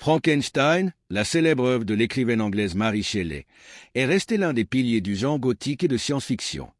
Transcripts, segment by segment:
Frankenstein, la célèbre œuvre de l'écrivaine anglaise Mary Shelley, est resté l'un des piliers du genre gothique et de science-fiction.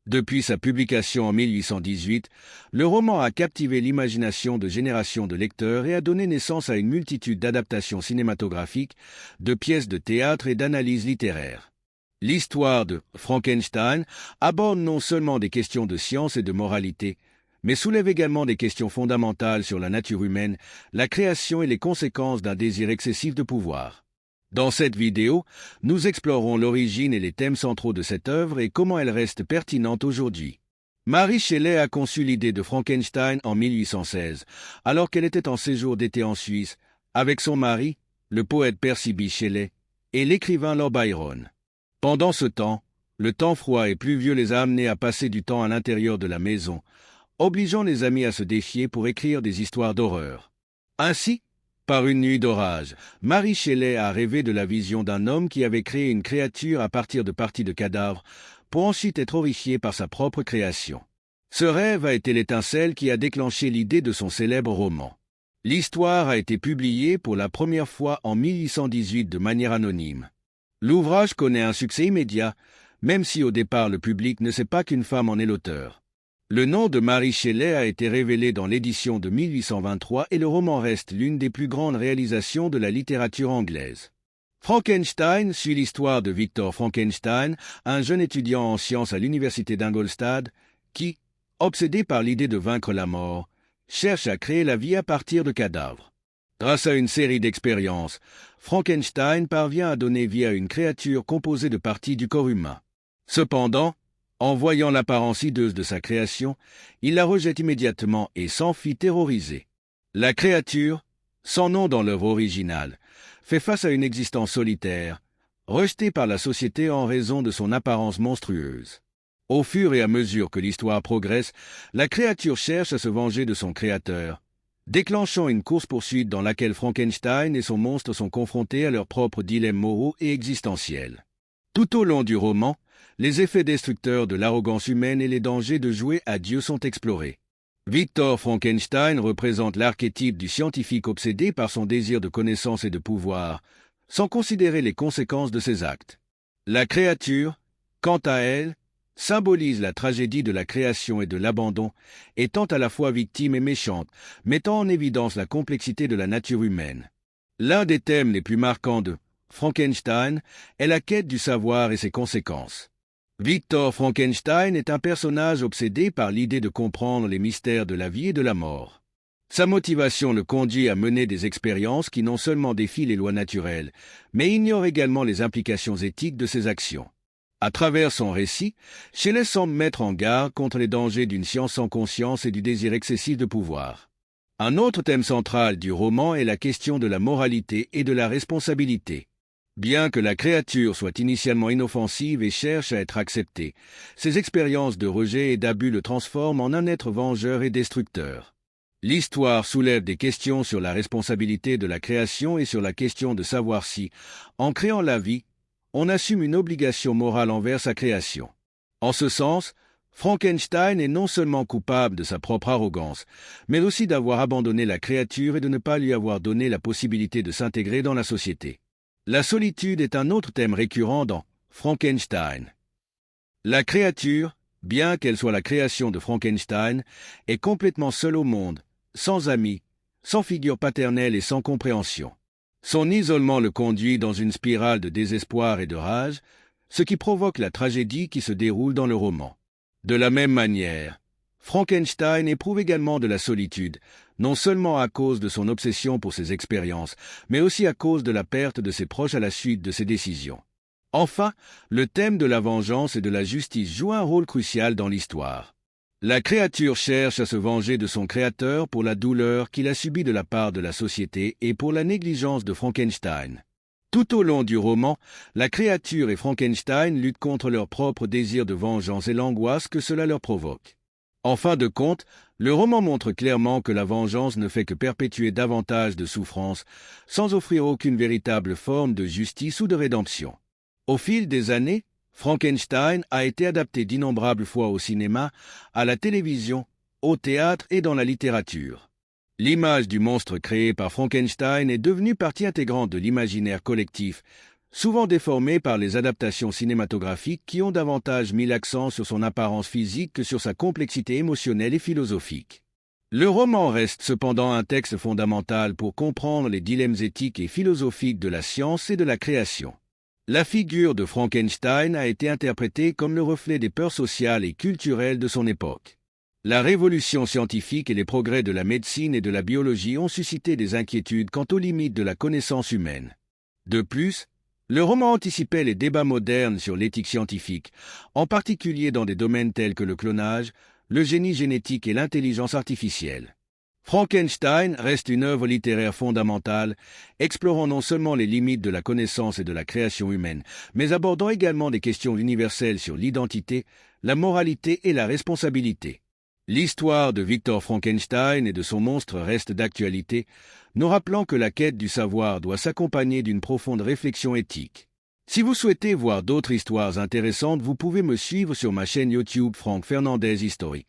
Depuis sa publication en 1818, le roman a captivé l'imagination de générations de lecteurs et a donné naissance à une multitude d'adaptations cinématographiques, de pièces de théâtre et d'analyses littéraires. L'histoire de Frankenstein aborde non seulement des questions de science et de moralité, mais soulève également des questions fondamentales sur la nature humaine, la création et les conséquences d'un désir excessif de pouvoir. Dans cette vidéo, nous explorons l'origine et les thèmes centraux de cette œuvre et comment elle reste pertinente aujourd'hui. Mary Shelley a conçu l'idée de Frankenstein en 1816, alors qu'elle était en séjour d'été en Suisse, avec son mari, le poète Percy Bysshe Shelley, et l'écrivain Lord Byron. Pendant ce temps, le temps froid et pluvieux les a amenés à passer du temps à l'intérieur de la maison, obligeant les amis à se défier pour écrire des histoires d'horreur. Ainsi, par une nuit d'orage, Mary Shelley a rêvé de la vision d'un homme qui avait créé une créature à partir de parties de cadavres, pour ensuite être horrifié par sa propre création. Ce rêve a été l'étincelle qui a déclenché l'idée de son célèbre roman. L'histoire a été publiée pour la première fois en 1818 de manière anonyme. L'ouvrage connaît un succès immédiat, même si au départ le public ne sait pas qu'une femme en est l'auteur. Le nom de Mary Shelley a été révélé dans l'édition de 1823 et le roman reste l'une des plus grandes réalisations de la littérature anglaise. Frankenstein suit l'histoire de Victor Frankenstein, un jeune étudiant en sciences à l'université d'Ingolstadt, qui, obsédé par l'idée de vaincre la mort, cherche à créer la vie à partir de cadavres. Grâce à une série d'expériences, Frankenstein parvient à donner vie à une créature composée de parties du corps humain. Cependant, en voyant l'apparence hideuse de sa création, il la rejette immédiatement et s'enfuit terrorisé. La créature, sans nom dans l'œuvre originale, fait face à une existence solitaire, rejetée par la société en raison de son apparence monstrueuse. Au fur et à mesure que l'histoire progresse, la créature cherche à se venger de son créateur, déclenchant une course-poursuite dans laquelle Frankenstein et son monstre sont confrontés à leurs propres dilemmes moraux et existentiels. Tout au long du roman, les effets destructeurs de l'arrogance humaine et les dangers de jouer à Dieu sont explorés. Victor Frankenstein représente l'archétype du scientifique obsédé par son désir de connaissance et de pouvoir, sans considérer les conséquences de ses actes. La créature, quant à elle, symbolise la tragédie de la création et de l'abandon, étant à la fois victime et méchante, mettant en évidence la complexité de la nature humaine. L'un des thèmes les plus marquants de Frankenstein est la quête du savoir et ses conséquences. Victor Frankenstein est un personnage obsédé par l'idée de comprendre les mystères de la vie et de la mort. Sa motivation le conduit à mener des expériences qui non seulement défient les lois naturelles, mais ignorent également les implications éthiques de ses actions. À travers son récit, Shelley semble mettre en garde contre les dangers d'une science sans conscience et du désir excessif de pouvoir. Un autre thème central du roman est la question de la moralité et de la responsabilité. Bien que la créature soit initialement inoffensive et cherche à être acceptée, ses expériences de rejet et d'abus le transforment en un être vengeur et destructeur. L'histoire soulève des questions sur la responsabilité de la création et sur la question de savoir si, en créant la vie, on assume une obligation morale envers sa création. En ce sens, Frankenstein est non seulement coupable de sa propre arrogance, mais aussi d'avoir abandonné la créature et de ne pas lui avoir donné la possibilité de s'intégrer dans la société. La solitude est un autre thème récurrent dans Frankenstein. La créature, bien qu'elle soit la création de Frankenstein, est complètement seule au monde, sans amis, sans figure paternelle et sans compréhension. Son isolement le conduit dans une spirale de désespoir et de rage, ce qui provoque la tragédie qui se déroule dans le roman. De la même manière, Frankenstein éprouve également de la solitude, non seulement à cause de son obsession pour ses expériences, mais aussi à cause de la perte de ses proches à la suite de ses décisions. Enfin, le thème de la vengeance et de la justice joue un rôle crucial dans l'histoire. La créature cherche à se venger de son créateur pour la douleur qu'il a subie de la part de la société et pour la négligence de Frankenstein. Tout au long du roman, la créature et Frankenstein luttent contre leur propre désir de vengeance et l'angoisse que cela leur provoque. En fin de compte, le roman montre clairement que la vengeance ne fait que perpétuer davantage de souffrances, sans offrir aucune véritable forme de justice ou de rédemption. Au fil des années, Frankenstein a été adapté d'innombrables fois au cinéma, à la télévision, au théâtre et dans la littérature. L'image du monstre créé par Frankenstein est devenue partie intégrante de l'imaginaire collectif, souvent déformée par les adaptations cinématographiques qui ont davantage mis l'accent sur son apparence physique que sur sa complexité émotionnelle et philosophique. Le roman reste cependant un texte fondamental pour comprendre les dilemmes éthiques et philosophiques de la science et de la création. La figure de Frankenstein a été interprétée comme le reflet des peurs sociales et culturelles de son époque. La révolution scientifique et les progrès de la médecine et de la biologie ont suscité des inquiétudes quant aux limites de la connaissance humaine. De plus, le roman anticipait les débats modernes sur l'éthique scientifique, en particulier dans des domaines tels que le clonage, le génie génétique et l'intelligence artificielle. Frankenstein reste une œuvre littéraire fondamentale, explorant non seulement les limites de la connaissance et de la création humaine, mais abordant également des questions universelles sur l'identité, la moralité et la responsabilité. L'histoire de Victor Frankenstein et de son monstre reste d'actualité, nous rappelant que la quête du savoir doit s'accompagner d'une profonde réflexion éthique. Si vous souhaitez voir d'autres histoires intéressantes, vous pouvez me suivre sur ma chaîne YouTube Franck Fernandez History.